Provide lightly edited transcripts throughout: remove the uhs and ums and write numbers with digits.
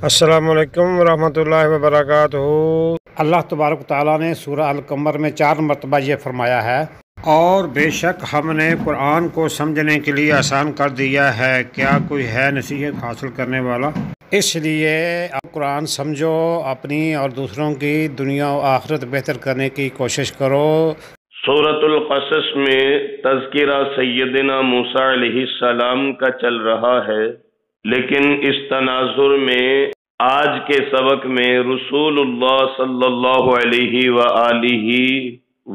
السلام علیکم ورحمۃ اللہ وبرکاتہ۔ اللہ تبارک تعالیٰ نے سورہ القمر میں 4 مرتبہ یہ فرمایا ہے، اور بے شک ہم نے قرآن کو سمجھنے کے لیے آسان کر دیا ہے، کیا کوئی ہے نصیحت حاصل کرنے والا؟ اس لیے اب قرآن سمجھو، اپنی اور دوسروں کی دنیا و آخرت بہتر کرنے کی کوشش کرو۔ سورۃ القصص میں تذکرہ سیدنا موسیٰ علیہ السلام کا چل رہا ہے، لیکن اس تناظر میں آج کے سبق میں رسول اللہ صلی اللہ علیہ وآلہ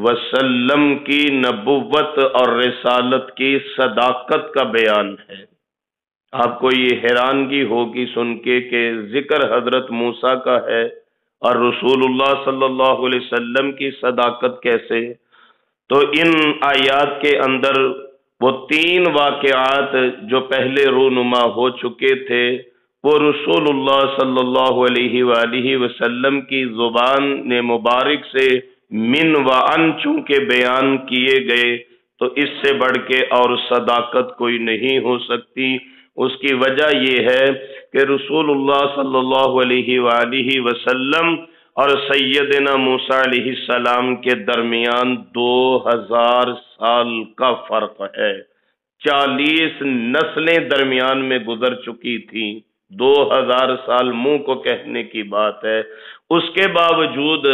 وسلم کی نبوت اور رسالت کی صداقت کا بیان ہے۔ آپ کو یہ حیرانگی ہوگی سن کے کہ ذکر حضرت موسیٰ کا ہے اور رسول اللہ صلی اللہ علیہ وسلم کی صداقت کیسے؟ تو ان آیات کے اندر وہ 3 واقعات جو پہلے رونما ہو چکے تھے، وہ رسول اللہ صلی اللہ علیہ وآلہ وسلم کی زبان مبارک سے من و ان چونکہ بیان کیے گئے، تو اس سے بڑھ کے اور صداقت کوئی نہیں ہو سکتی۔ اس کی وجہ یہ ہے کہ رسول اللہ صلی اللہ علیہ وآلہ وسلم اور سیدنا موسیٰ علیہ السلام کے درمیان 2000 سال کا فرق ہے۔ 40 نسلیں درمیان میں گزر چکی تھیں۔ 2000 سال منہ کو کہنے کی بات ہے۔ اس کے باوجود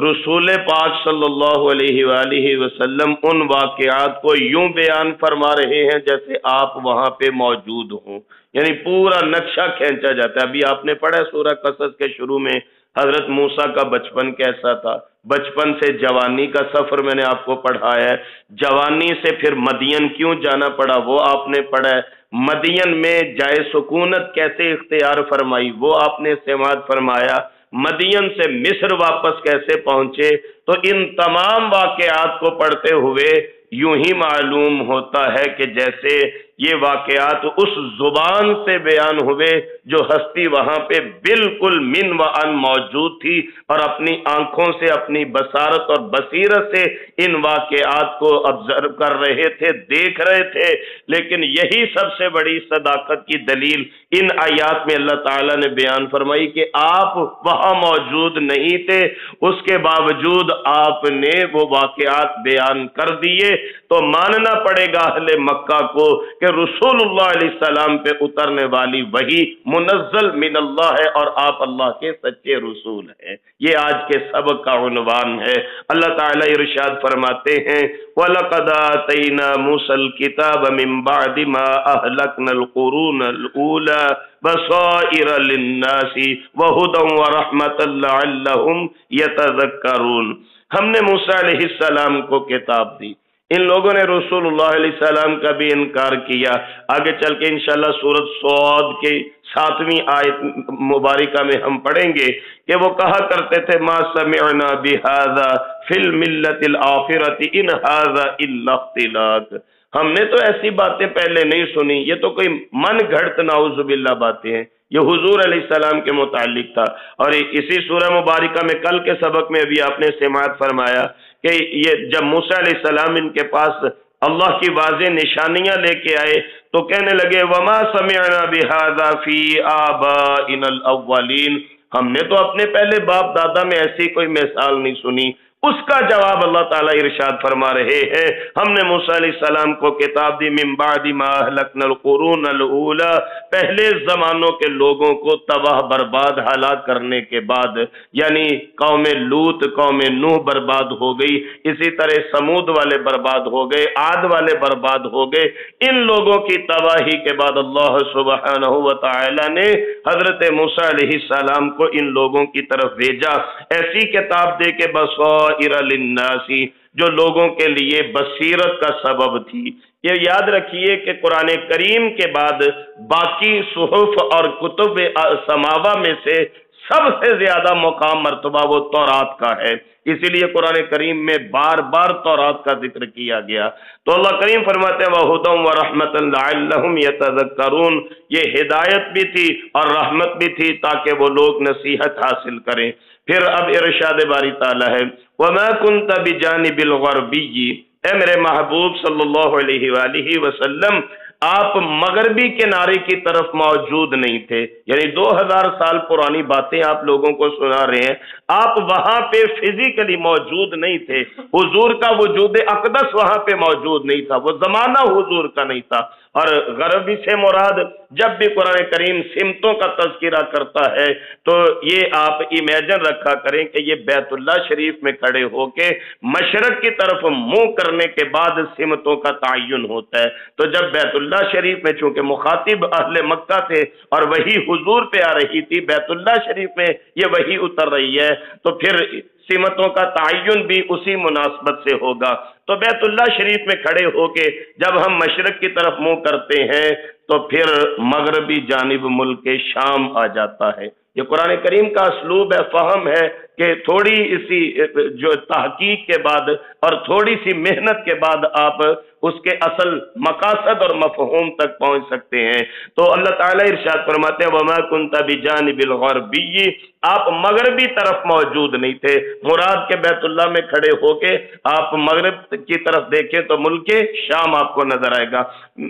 رسول پاک صلی اللہ علیہ وآلہ وسلم ان واقعات کو یوں بیان فرما رہے ہیں جیسے آپ وہاں پہ موجود ہوں، یعنی پورا نقشہ کھینچا جاتا ہے۔ ابھی آپ نے پڑھا سورہ قصص کے شروع میں حضرت موسیٰ کا بچپن کیسا تھا، بچپن سے جوانی کا سفر میں نے آپ کو پڑھایا ہے، جوانی سے پھر مدین کیوں جانا پڑا وہ آپ نے پڑھا ہے، مدین میں جائے سکونت کیسے اختیار فرمائی وہ آپ نے سماعت فرمایا، مدین سے مصر واپس کیسے پہنچے۔ تو ان تمام واقعات کو پڑھتے ہوئے یوں ہی معلوم ہوتا ہے کہ جیسے یہ واقعات اس زبان سے بیان ہوئے جو ہستی وہاں پہ بالکل من و ان موجود تھی اور اپنی آنکھوں سے، اپنی بصارت اور بصیرت سے ان واقعات کو آبزرو کر رہے تھے، دیکھ رہے تھے۔ لیکن یہی سب سے بڑی صداقت کی دلیل ان آیات میں اللہ تعالیٰ نے بیان فرمائی کہ آپ وہاں موجود نہیں تھے، اس کے باوجود آپ نے وہ واقعات بیان کر دیے۔ تو ماننا پڑے گا اہل مکہ کو کہ رسول اللہ علیہ السلام پہ اترنے والی وحی منزل من اللہ ہے اور آپ اللہ کے سچے رسول ہیں۔ یہ آج کے سبق کا عنوان ہے۔ اللہ تعالیٰ ارشاد فرماتے ہیں وَلَقَدْ آتَيْنَا مُوسَى الْكِتَابَ مِن بَعْدِ مَا أَهْلَكْنَا الْقُرُونَ الْأُولَى بَصَائِرَ لِلنَّاسِ وَهُدًى وَرَحْمَةً لَعَلَّهُمْ يَتَذَكَّرُونَ۔ ہم نے موسیٰ علیہ السلام کو کتاب دی، ان لوگوں نے رسول اللہ علیہ السلام کا بھی انکار کیا۔ آگے چل کے انشاءاللہ سورۃ صاد کے 7ویں آیت مبارکہ میں ہم پڑھیں گے کہ وہ کہا کرتے تھے ما سمعنا بہذا فی الملۃ الآخرۃ ان ھذا الا اختلاق۔ ہم نے تو ایسی باتیں پہلے نہیں سنی، یہ تو کوئی من گھڑت نعوذ باللہ باتیں ہیں۔ یہ حضور علیہ السلام کے متعلق تھا، اور اسی سورہ مبارکہ میں کل کے سبق میں بھی آپ نے سماعت فرمایا کہ یہ جب موسیٰ علیہ السلام ان کے پاس اللہ کی واضح نشانیاں لے کے آئے تو کہنے لگے وما سمعنا بہذا فی آبائنا الاولین، ہم نے تو اپنے پہلے باپ دادا میں ایسی کوئی مثال نہیں سنی۔ اس کا جواب اللہ تعالیٰ ارشاد فرما رہے ہیں ہم نے موسیٰ علیہ السلام کو کتاب دی من بعد ما اہلکنا القرون الاولی، پہلے زمانوں کے لوگوں کو تباہ برباد ہلاک کرنے کے بعد، یعنی قوم لوط، قوم نوح برباد ہو گئی، اسی طرح سمود والے برباد ہو گئے، عاد والے برباد ہو گئے۔ ان لوگوں کی تباہی کے بعد اللہ سبحانہ وتعالی نے حضرت موسیٰ علیہ السلام کو ان لوگوں کی طرف بھیجا، ایسی کتاب دے کے بصائر للناس، جو لوگوں کے لیے بصیرت کا سبب تھی۔ یہ یاد رکھیے کہ قرآن کریم کے بعد باقی صحف اور کتب سماوہ میں سے سب سے زیادہ مقام مرتبہ وہ تورات کا ہے، اسی لیے قرآن کریم میں بار بار تورات کا ذکر کیا گیا۔ تو اللہ کریم فرماتے ہیں وَهُدًى وَرَحْمَةً لَعَلَّهُمْ يَتَذَكَّرُونَ، یہ ہدایت بھی تھی اور رحمت بھی تھی تاکہ وہ لوگ نصیحت حاصل کریں۔ پھر اب ارشاد باری تعالیٰ ہے وَمَا كُنْتَ بِجَانِبِ الْغَرْبِيِّ، اے میرے محبوب صلی اللہ علیہ وآلہ وسلم آپ مغربی کنارے کی طرف موجود نہیں تھے، یعنی 2000 سال پرانی باتیں آپ لوگوں کو سنا رہے ہیں، آپ وہاں پہ فزیکلی موجود نہیں تھے، حضور کا وجود اقدس وہاں پہ موجود نہیں تھا، وہ زمانہ حضور کا نہیں تھا۔ اور غربی سے مراد جب بھی قرآن کریم سمتوں کا تذکرہ کرتا ہے تو یہ آپ امیجن رکھا کریں کہ یہ بیت اللہ شریف میں کھڑے ہو کے مشرق کی طرف منہ کرنے کے بعد سمتوں کا تعین ہوتا ہے۔ تو جب بیت اللہ شریف میں چونکہ مخاطب اہل مکہ تھے اور وہی حضور پہ آ رہی تھی، بیت اللہ شریف میں یہ وہی اتر رہی ہے، تو پھر سمتوں کا تعین بھی اسی مناسبت سے ہوگا۔ تو بیت اللہ شریف میں کھڑے ہو کے جب ہم مشرق کی طرف منہ کرتے ہیں تو پھر مغربی جانب ملک شام آ جاتا ہے۔ یہ قرآن کریم کا اسلوب ہے، فہم ہے کہ تھوڑی اسی جو تحقیق کے بعد اور تھوڑی سی محنت کے بعد آپ اس کے اصل مقاصد اور مفہوم تک پہنچ سکتے ہیں۔ تو اللہ تعالیٰ ارشاد فرماتے ہیں وَمَا كُنْتَ بِجَانِبِ الْغَرْبِيِّ، آپ مغربی طرف موجود نہیں تھے، مراد کے بیت اللہ میں کھڑے ہو کے آپ مغرب کی طرف دیکھیں تو ملک شام آپ کو نظر آئے گا،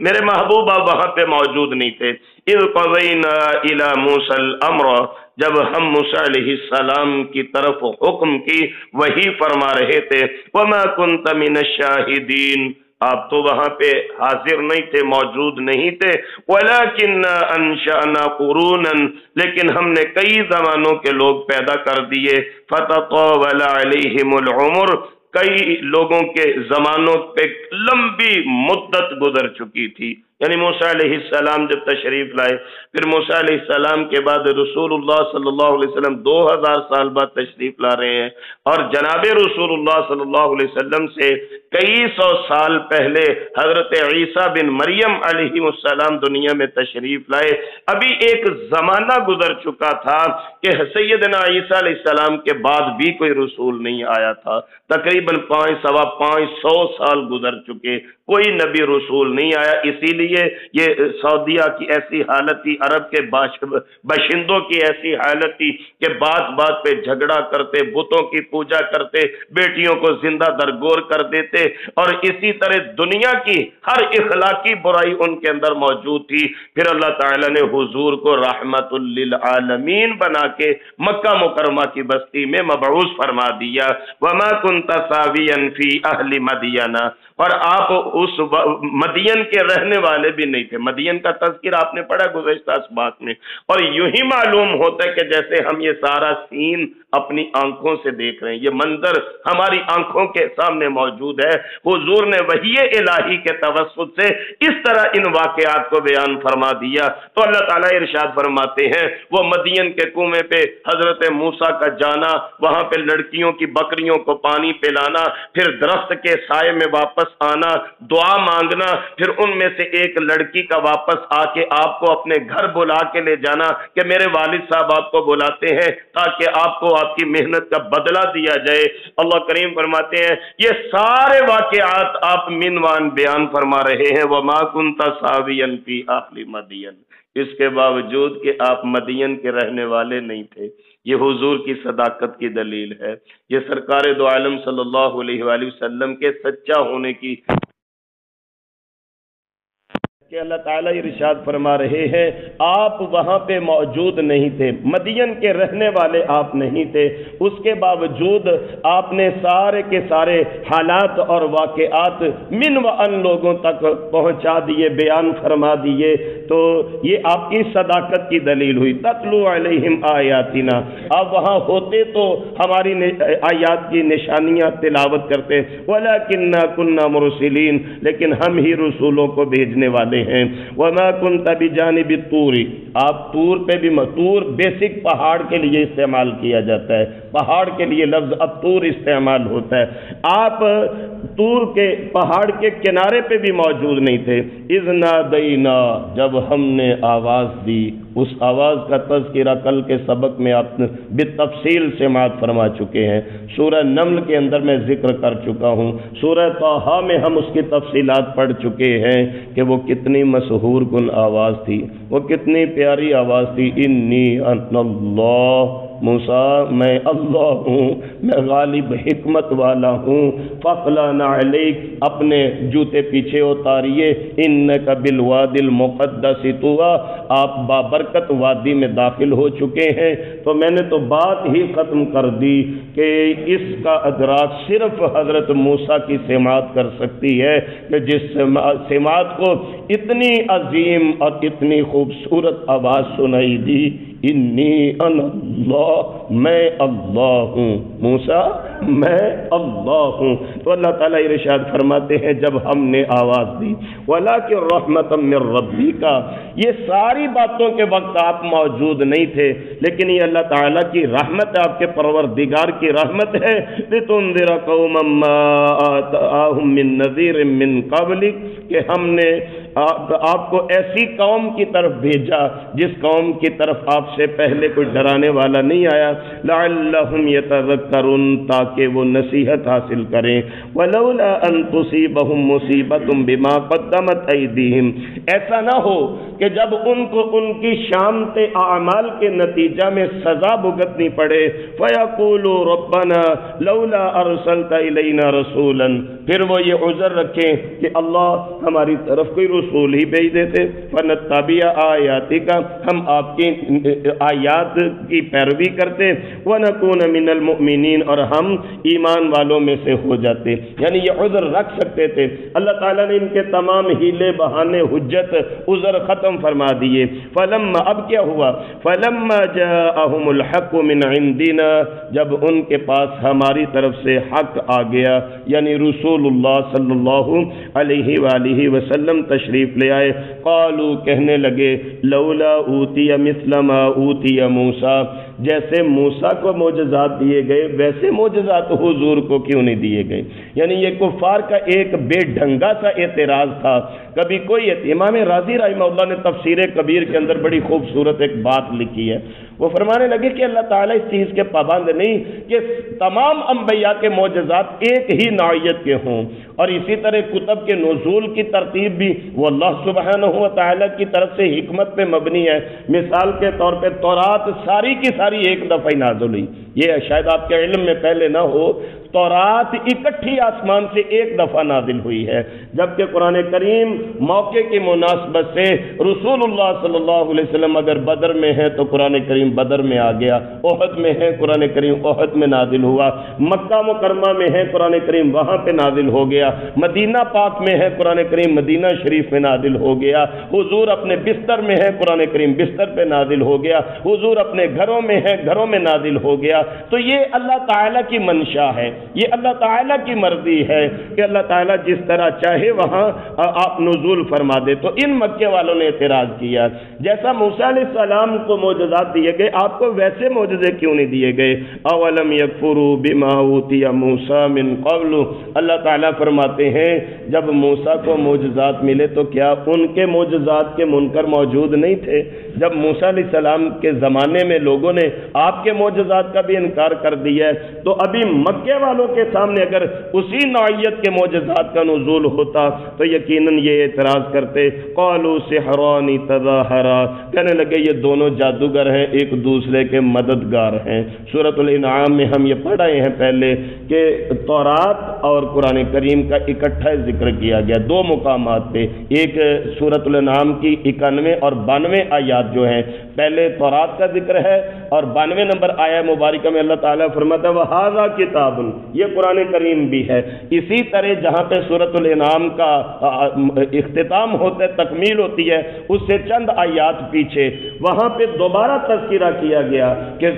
میرے محبوب آپ وہاں پہ موجود نہیں تھے۔ اِذْ قَضَيْنَا إِلَى مُوسَى الْأَمْرَ، جب ہم موسیٰ علیہ السلام کی طرف حکم کی وہی فرما رہے تھے، وَمَا كُنْتَ مِنَ الشَّاهِدِينَ، آپ تو وہاں پہ حاضر نہیں تھے، موجود نہیں تھے، وَلَكِنَّا أَنشَأْنَا قُرُونًا، لیکن ہم نے کئی زمانوں کے لوگ پیدا کر دیے، فَتَطَاوَلَ عَلَيْهِمُ الْعُمُرُ، کئی لوگوں کے زمانوں پہ لمبی مدت گزر چکی تھی۔ یعنی موسیٰ علیہ السلام جب تشریف لائے، پھر موسیٰ علیہ السلام کے بعد رسول اللہ صلی اللہ علیہ وسلم 2000 سال بعد تشریف لا رہے ہیں، اور جناب رسول اللہ صلی اللہ علیہ وسلم سے کئی سو سال پہلے حضرت عیسیٰ بن مریم علیہ السلام دنیا میں تشریف لائے۔ ابھی ایک زمانہ گزر چکا تھا کہ سیدنا عیسیٰ علیہ السلام کے بعد بھی کوئی رسول نہیں آیا تھا، تقریباً 500 سال گزر چکے، کوئی نبی رسول نہیں آیا۔ اسی لیے یہ سعودیہ کی ایسی حالت تھی، عرب کے باشندوں کی ایسی حالت تھی کہ بات بات پہ جھگڑا کرتے، بتوں کی پوجا کرتے، بیٹیوں کو زندہ درگور کر دیتے، اور اسی طرح دنیا کی ہر اخلاقی برائی ان کے اندر موجود تھی۔ پھر اللہ تعالیٰ نے حضور کو رحمت للعالمین بنا کے مکہ مکرمہ کی بستی میں مبعوث فرما دیا۔ وما كنت ساويا في اهل مدین، اور آپ اس مدین کے رہنے والے بھی نہیں تھے۔ مدین کا تذکر آپ نے پڑھا گزشتہ اسباق میں، اور یوں ہی معلوم ہوتا ہے کہ جیسے ہم یہ سارا سین اپنی آنکھوں سے دیکھ رہے ہیں، یہ منظر ہماری آنکھوں کے سامنے موجود ہے، حضور نے وحی الہی کے توسط سے اس طرح ان واقعات کو بیان فرما دیا۔ تو اللہ تعالیٰ ارشاد فرماتے ہیں وہ مدین کے کنویں پہ حضرت موسیٰ کا جانا، وہاں پہ لڑکیوں کی بکریوں کو پانی پلانا، پھر درخت کے سائے میں واپس آنا، دعا مانگنا، پھر ان میں سے ایک لڑکی کا واپس آ کے آپ کو اپنے گھر بلا کے لے جانا کہ میرے والد صاحب آپ کو بلاتے ہیں تاکہ آپ کو آپ کی محنت کا بدلہ دیا جائے۔ اللہ کریم فرماتے ہیں یہ سارے واقعات آپ منوان بیان فرما رہے ہیں، وَمَا كُنْتَ سَاوِيًا فِي أَهْلِ مَدْيَنَ، اس کے باوجود کہ آپ مدین کے رہنے والے نہیں تھے۔ یہ حضور کی صداقت کی دلیل ہے، یہ سرکار دو عالم صلی اللہ علیہ وآلہ وسلم کے سچا ہونے کی کہ اللہ تعالیٰ ارشاد فرما رہے ہیں آپ وہاں پہ موجود نہیں تھے، مدین کے رہنے والے آپ نہیں تھے، اس کے باوجود آپ نے سارے کے سارے حالات اور واقعات من و ان لوگوں تک پہنچا دیے، بیان فرما دیے۔ تو یہ آپ کی صداقت کی دلیل ہوئی۔ تتلو علیہم آیاتنا، آپ وہاں ہوتے تو ہماری آیات کی نشانیاں تلاوت کرتے، ولیکننا کننا مرسلین، لیکن ہم ہی رسولوں کو بھیجنے والے ہیں۔ وما كنت بجانب الطور، آپ طور پہ بھی، طور بیسک پہاڑ کے لیے استعمال کیا جاتا ہے، پہاڑ کے لیے لفظ الطور استعمال ہوتا ہے، آپ طور کے پہاڑ کے کنارے پہ بھی موجود نہیں تھے۔ اذ نادینا، جب ہم نے آواز دی، اس آواز کا تذکرہ کل کے سبق میں آپ بالتفصیل سماعت فرما چکے ہیں، سورہ نمل کے اندر میں ذکر کر چکا ہوں، سورہ طٰہٰ میں ہم اس کی تفصیلات پڑھ چکے ہیں کہ وہ کتنی مسحور کن آواز تھی، وہ کتنی پیاری آواز تھی، انی انا اللہ موسیٰ میں اللہ ہوں، میں غالب حکمت والا ہوں، فَاخْلَعْنَ عَلَيْكَ اپنے جوتے پیچھے اتاریے، اِنَّكَ بِالْوَادِ الْمُقَدَّسِ طُوًى آپ بابرکت وادی میں داخل ہو چکے ہیں۔ تو میں نے تو بات ہی ختم کر دی کہ اس کا ادراک صرف حضرت موسیٰ کی سماعت کر سکتی ہے کہ جس سماعت کو اتنی عظیم اور اتنی خوبصورت آواز سنائی دی، انی انا اللہ، میں اللہ ہوں، موسیٰ میں اللہ ہوں۔ تو اللہ تعالیٰ ارشاد فرماتے ہیں جب ہم نے آواز دی وَلَٰكِن رَحْمَةً مِّن رَّبِّكَ، یہ ساری باتوں کے وقت آپ موجود نہیں تھے، لیکن یہ اللہ تعالیٰ کی رحمت ہے، آپ کے پروردگار کی رحمت ہے، لِتُنذِرَ قَوْمًا مَّا آتَاهُم مِّن نَّذِيرٍ مِّن قَبْلِكَ کہ ہم نے آپ کو ایسی قوم کی طرف بھیجا جس قوم کی طرف آپ سے پہلے کوئی ڈرانے والا نہیں آیا، لعلہم یتذکرون تاکہ وہ نصیحت حاصل کریں، ولولا ان تصیبہم مصیبۃ بما قدمت ایدیہم، ایسا نہ ہو کہ جب ان کو ان کی شامت اعمال کے نتیجہ میں سزا بھگتنی پڑے، فیقولوا ربنا لولا ارسلت الینا رسولا، پھر وہ یہ عذر رکھیں کہ اللہ ہماری طرف کوئی رسول ہی بھیج دیتے، فنتبع آیاتک ہم آپ کی آیات کی پیروی کرتے، ونکون من المؤمنین اور ہم ایمان والوں میں سے ہو جاتے، یعنی یہ عذر رکھ سکتے تھے۔ اللہ تعالیٰ نے ان کے تمام ہیلے بہانے حجت عذر ختم فرما دیے۔ فلما اب کیا ہوا، فلما جاءہم الحق من عندنا جب ان کے پاس ہماری طرف سے حق آ گیا، یعنی رسول اللہ صلی اللہ علیہ وآلہ وسلم تشریف لے آئے، قالوا کہنے لگے لولا اوتی مثل ما اوتی موسیٰ، جیسے موسیٰ کو معجزات دیے گئے ویسے معجزات حضور کو کیوں نہیں دیے گئے؟ یعنی یہ کفار کا ایک بے ڈھنگا سا اعتراض تھا۔ کبھی کوئی امام راضی رحمہ اللہ نے تفسیر کبیر کے اندر بڑی خوبصورت ایک بات لکھی ہے، وہ فرمانے لگے کہ اللہ تعالیٰ اس چیز کے پابند نہیں کہ تمام انبیاء کے معجزات ایک ہی نوعیت کے ہوں، اور اسی طرح کتب کے نزول کی ترتیب بھی وہ اللہ سبحانہ و تعالیٰ کی طرف سے حکمت پہ مبنی ہے۔ مثال کے طور پہ تورات ساری کی ساری ایک دفعہ نازل ہوئی، یہ شاید آپ کے علم میں پہلے نہ ہو، تورات اکٹھی آسمان سے ایک دفعہ نازل ہوئی ہے، جبکہ قرآن کریم موقع کی مناسبت سے رسول اللہ صلی اللہ علیہ وسلم اگر بدر میں ہے تو قرآن کریم بدر میں آ گیا، احد میں ہے قرآن کریم احد میں نازل ہوا، مکہ مکرمہ میں ہے قرآن کریم وہاں پہ نازل ہو گیا، مدینہ پاک میں ہے قرآن کریم مدینہ شریف میں نازل ہو گیا، حضور اپنے بستر میں ہے قرآن کریم بستر پہ نازل ہو گیا، حضور اپنے گھروں میں ہے گھروں میں نازل ہو گیا۔ تو یہ اللہ تعالیٰ کی منشا ہے، یہ اللہ تعالیٰ کی مرضی ہے کہ اللہ تعالیٰ جس طرح چاہے وہاں آپ نزول فرما دے۔ تو ان مکے والوں نے اعتراض کیا، جیسا موسیٰ علیہ السلام کو معجزات دیے گئے آپ کو ویسے معجزے کیوں نہیں دیے گئے؟ اولم یکفروا بما اوتی موسیٰ من قبل، اللہ تعالیٰ فرماتے ہیں جب موسیٰ کو معجزات ملے تو کیا ان کے معجزات کے منکر موجود نہیں تھے؟ جب موسیٰ علیہ السلام کے زمانے میں لوگوں نے آپ کے معجزات کا بھی انکار کر دیا ہے، تو ابھی مکے والوں کے سامنے اگر اسی نوعیت کے معجزات کا نزول ہوتا تو یقیناً یہ اعتراض کرتے، قالوا سحران تظاہرا، کہنے لگے یہ دونوں جادوگر ہیں ایک دوسرے کے مددگار ہیں۔ سورۃ الانعام میں ہم یہ پڑھ رہے ہیں پہلے کہ تورات اور قرآن کریم کا اکٹھا ذکر کیا گیا دو مقامات پہ، ایک سورۃ الانعام کی 91 اور 92 آیات جو ہیں، پہلے تورات کا ذکر ہے اور 92 نمبر آیہ مبارکہ میں اللہ تعالیٰ فرماتا ہے وَهَذَا کتاب، یہ قرآن کریم بھی ہے۔ اسی طرح جہاں پہ سورۃ الانعام کا اختتام ہوتا ہے تکمیل ہوتی ہے اس سے چند آیات پیچھے وہاں پہ دوبارہ تذکرہ کیا گیا کہ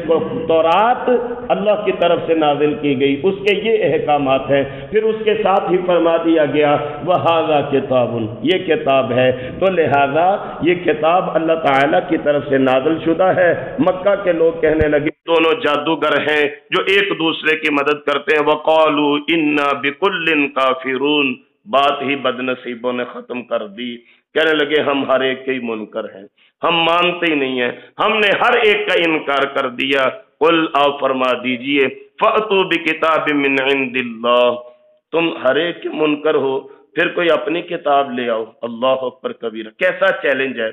تورات اللہ کی طرف سے نازل کی گئی، اس کے یہ احکامات ہیں، پھر اس کے ساتھ ہی فرما دیا گیا وَهَذَا کتاب، یہ کتاب ہے، تو لہذا یہ کتاب اللہ تعالیٰ کی طرف سے نازل شدہ ہے۔ مکہ کے لوگ کہنے لگے دونوں جادوگر ہیں جو ایک دوسرے کی مدد کرتے ہیں، وَقَالُوا إِنَّا بِكُلٍّ كَافِرُونَ، بات ہی بد نصیبوں نے ختم کر دی، کہنے لگے ہم ہر ایک کے ہی منکر ہیں، ہم مانتے ہی نہیں ہیں، ہم نے ہر ایک کا انکار کر دیا۔ قل آپ فرما دیجئے فَأْتُوا بِكِتَابٍ مِّنْ عِنْدِ اللَّهِ، تم ہر ایک کے منکر ہو پھر کوئی اپنی کتاب لے آؤ، اللہ اکبر کبیرہ، کیسا چیلنج ہے،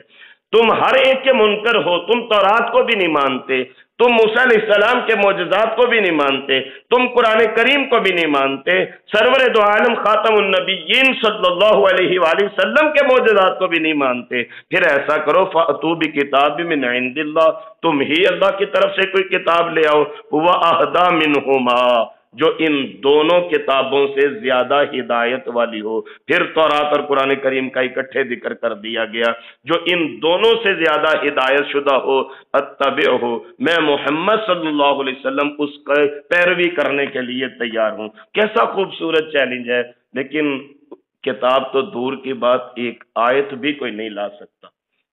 تم ہر ایک کے منکر ہو، تم تورات کو بھی نہیں مانتے، تم موسیٰ علیہ السلام کے معجزات کو بھی نہیں مانتے، تم قرآن کریم کو بھی نہیں مانتے، سرور دو عالم خاتم النبیین صلی اللہ علیہ وآلہ وسلم کے معجزات کو بھی نہیں مانتے، پھر ایسا کرو فَأْتُوا بِكِتَابٍ مِّنْ عِنْدِ اللَّهِ، تم ہی اللہ کی طرف سے کوئی کتاب لے آؤ، وَأَهْدَىٰ مِنْهُمَا، جو ان دونوں کتابوں سے زیادہ ہدایت والی ہو۔ پھر تورات اور قرآن کریم کا اکٹھے ذکر کر دیا گیا، جو ان دونوں سے زیادہ ہدایت شدہ ہو، اتبعہ، میں محمد صلی اللہ علیہ وسلم اس کا پیروی کرنے کے لیے تیار ہوں۔ کیسا خوبصورت چیلنج ہے، لیکن کتاب تو دور کی بات، ایک آیت بھی کوئی نہیں لا سکتا۔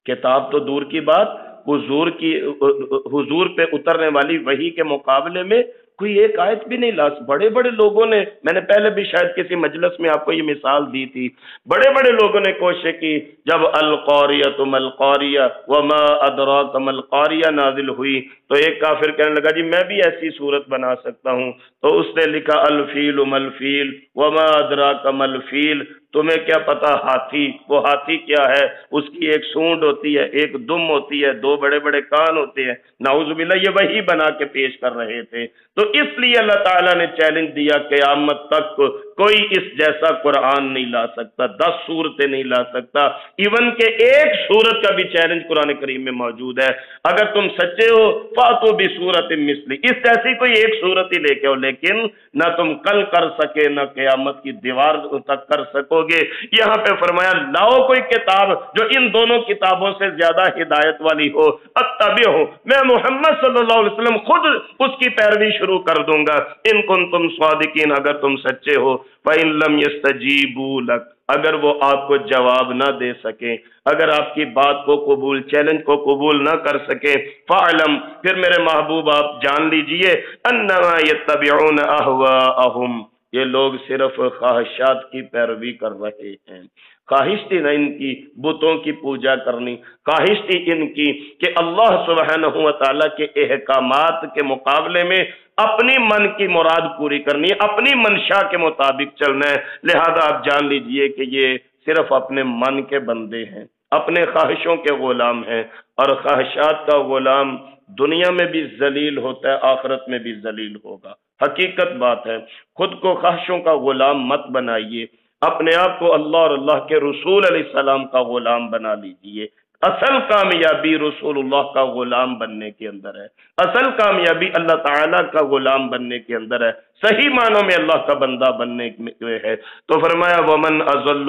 کتاب تو دور کی بات، حضور پہ اترنے والی وحی کے مقابلے میں کوئی ایک آیت بھی نہیں لا سکتا۔ بڑے بڑے لوگوں نے، میں نے پہلے بھی شاید کسی مجلس میں آپ کو یہ مثال دی تھی، بڑے بڑے لوگوں نے کوشش کی، جب القاریۃ ما القاریہ وما ادراک ما القاریہ نازل ہوئی تو ایک کافر کہنے لگا جی میں بھی ایسی صورت بنا سکتا ہوں، تو اس نے لکھا الفیل ما الفیل وما ادراک ما الفیل، تمہیں کیا پتا ہاتھی، وہ ہاتھی کیا ہے، اس کی ایک سونڈ ہوتی ہے، ایک دم ہوتی ہے، دو بڑے بڑے کان ہوتے ہیں، نعوذ باللہ یہ وہی بنا کے پیش کر رہے تھے۔ تو اس لیے اللہ تعالیٰ نے چیلنج دیا قیامت تک کوئی اس جیسا قرآن نہیں لا سکتا، 10 صورتیں نہیں لا سکتا، ایون کہ ایک صورت کا بھی چیلنج قرآن کریم میں موجود ہے۔ اگر تم سچے ہو فاتو بصورت مثلی، اس جیسی کوئی ایک صورت ہی لے کے ہو، لیکن نہ تم کل کر سکے نہ قیامت کی دیوار تک کر سکو گے۔ یہاں پہ فرمایا لاؤ کوئی کتاب جو ان دونوں کتابوں سے زیادہ ہدایت والی ہو، اتبع ہو، میں محمد صلی اللہ علیہ وسلم خود اس کی پیروی شروع کر دوں گا، ان کنتم صادقین، اگر تم سچے ہو۔ فَإِن لَمْ يَسْتَجِيبُوا لَكَ، اگر وہ آپ کو جواب نہ دے سکیں، اگر آپ کی بات کو قبول، چیلنج کو قبول نہ کر سکے، فَعْلَمْ، پھر میرے محبوب آپ جان لیجئے، أَنَّمَا يَتَّبِعُونَ أَهْوَاءَهُمْ، یہ لوگ صرف خواہشات کی پیروی کر رہے ہیں۔ خواہش تھی نا ان کی بتوں کی پوجا کرنی، خواہش تھی ان کی کہ اللہ سبحانہ و تعالیٰ کے احکامات کے مقابلے میں اپنی من کی مراد پوری کرنی ہے، اپنی منشا کے مطابق چلنا ہے۔ لہذا آپ جان لیجئے کہ یہ صرف اپنے من کے بندے ہیں، اپنے خواہشوں کے غلام ہیں، اور خواہشات کا غلام دنیا میں بھی ذلیل ہوتا ہے، آخرت میں بھی ذلیل ہوگا۔ حقیقت بات ہے، خود کو خواہشوں کا غلام مت بنائیے، اپنے آپ کو اللہ اور اللہ کے رسول علیہ السلام کا غلام بنا لیجئے۔ اصل کامیابی رسول اللہ کا غلام بننے کے اندر ہے، اصل کامیابی اللہ تعالیٰ کا غلام بننے کے اندر ہے، صحیح معنوں میں اللہ کا بندہ بننے میں ہے۔ تو فرمایا وَمَنْ أَضَلُّ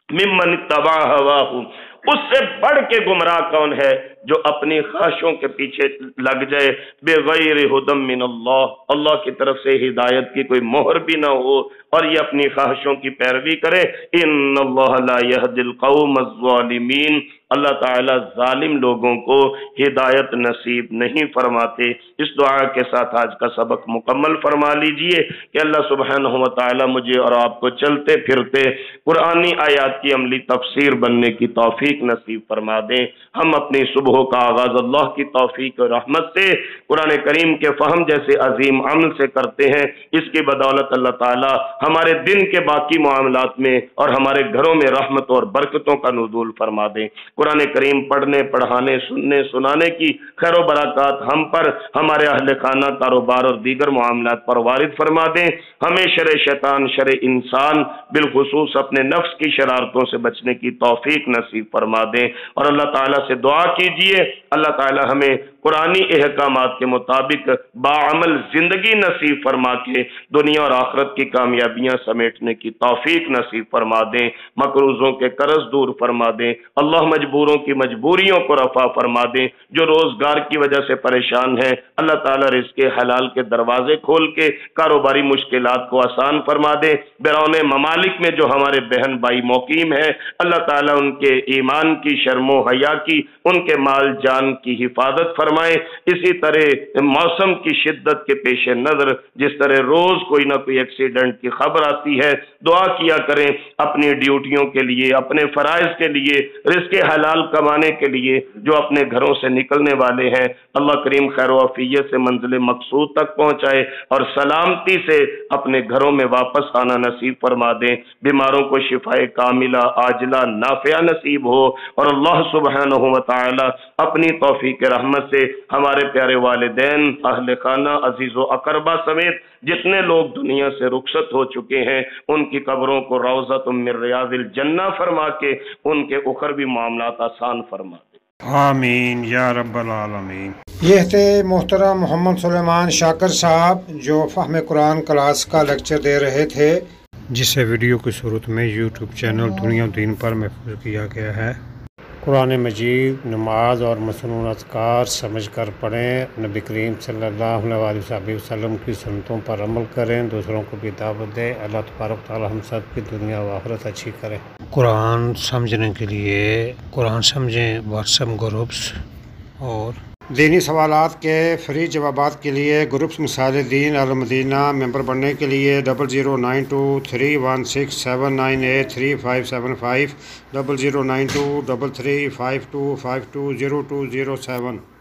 مِمَّنِ اتَّبَعَ هَوَاهُ، اس سے بڑھ کے گمراہ کون ہے جو اپنی خواہشوں کے پیچھے لگ جائے، بغیر ھدی من اللہ، اللہ کی طرف سے ہدایت کی کوئی مہر بھی نہ ہو، اور یہ اپنی خواہشوں کی پیروی کرے۔ ان اللہ لا یہدی القوم الظالمین، اللہ تعالیٰ ظالم لوگوں کو ہدایت نصیب نہیں فرماتے۔ اس دعا کے ساتھ آج کا سبق مکمل فرما لیجئے کہ اللہ سبحانہ و تعالیٰ مجھے اور آپ کو چلتے پھرتے قرآنی آیات کی عملی تفسیر بننے کی توفیق نصیب فرما دیں۔ ہم اپنی صبح کا آغاز اللہ کی توفیق اور رحمت سے قرآن کریم کے فہم جیسے عظیم عمل سے کرتے ہیں، اس کی بدولت اللہ تعالیٰ ہمارے دن کے باقی معاملات میں اور ہمارے گھروں میں رحمت اور برکتوں کا نزول فرما دیں۔ قرآن کریم پڑھنے، پڑھانے، سننے، سنانے کی خیر و برکات ہم پر، ہمارے اہل خانہ، کاروبار اور دیگر معاملات پر وارد فرما دیں۔ ہمیں شر شیطان، شر انسان، بالخصوص اپنے نفس کی شرارتوں سے بچنے کی توفیق نصیب فرما دیں، اور اللہ تعالیٰ سے دعا کیجئے اللہ تعالیٰ ہمیں قرآنی احکامات کے مطابق باعمل زندگی نصیب فرما کے دنیا اور آخرت کی کامیابیاں سمیٹنے کی توفیق نصیب فرما دیں، مقروضوں کے قرض دور فرما دیں، اللہ مجبوروں کی مجبوریوں کو رفع فرما دیں، جو روزگار کی وجہ سے پریشان ہیں اللہ تعالیٰ رزق حلال کے دروازے کھول کے کاروباری مشکلات کو آسان فرما دیں۔ بیرون ممالک میں جو ہمارے بہن بھائی مقیم ہیں اللہ تعالیٰ ان کے ایمان کی، شرم و حیا کی، ان کے مال جان کی حفاظت فرمائے۔ اسی طرح موسم کی شدت کے پیش نظر جس طرح روز کوئی نہ کوئی ایکسیڈنٹ کی خبر آتی ہے، دعا کیا کریں اپنی ڈیوٹیوں کے لیے، اپنے فرائض کے لیے، رزق حلال کمانے کے لیے جو اپنے گھروں سے نکلنے والے ہیں اللہ کریم خیر و عافیت سے منزل مقصود تک پہنچائے اور سلامتی سے اپنے گھروں میں واپس آنا نصیب فرما دیں۔ بیماروں کو شفائے کاملہ عاجلہ نافعہ نصیب ہو، اور اللہ سبحانہ و تعالی اپنی توفیق رحمت سے ہمارے پیارے والدین، اہل خانہ، عزیز و اقربا سمیت جتنے لوگ دنیا سے رخصت ہو چکے ہیں ان کی قبروں کو روضۃ من ریاض الجنہ فرما کے ان کے اخروی معاملات آسان فرما دے۔ آمین یا رب العالمین۔ یہ تھے محترم محمد سلیمان شاکر صاحب جو فہم قرآن کلاس کا لیکچر دے رہے تھے، جسے ویڈیو کی صورت میں یوٹیوب چینل دنیا و دین پر محفوظ کیا گیا ہے۔ قرآن مجید، نماز اور مسنون اذکار سمجھ کر پڑھیں، نبی کریم صلی اللہ علیہ وسلم کی سنتوں پر عمل کریں، دوسروں کو بھی دعوت دیں۔ اللہ تبارک تعالی ہم سب کی دنیا و آخرت اچھی کرے۔ قرآن سمجھنے کے لیے قرآن سمجھیں واٹس ایپ گروپس اور دینی سوالات کے فری جوابات کے لیے گروپس مثال دین المدینہ ممبر بننے کے لیے 00923167983575 00923352520207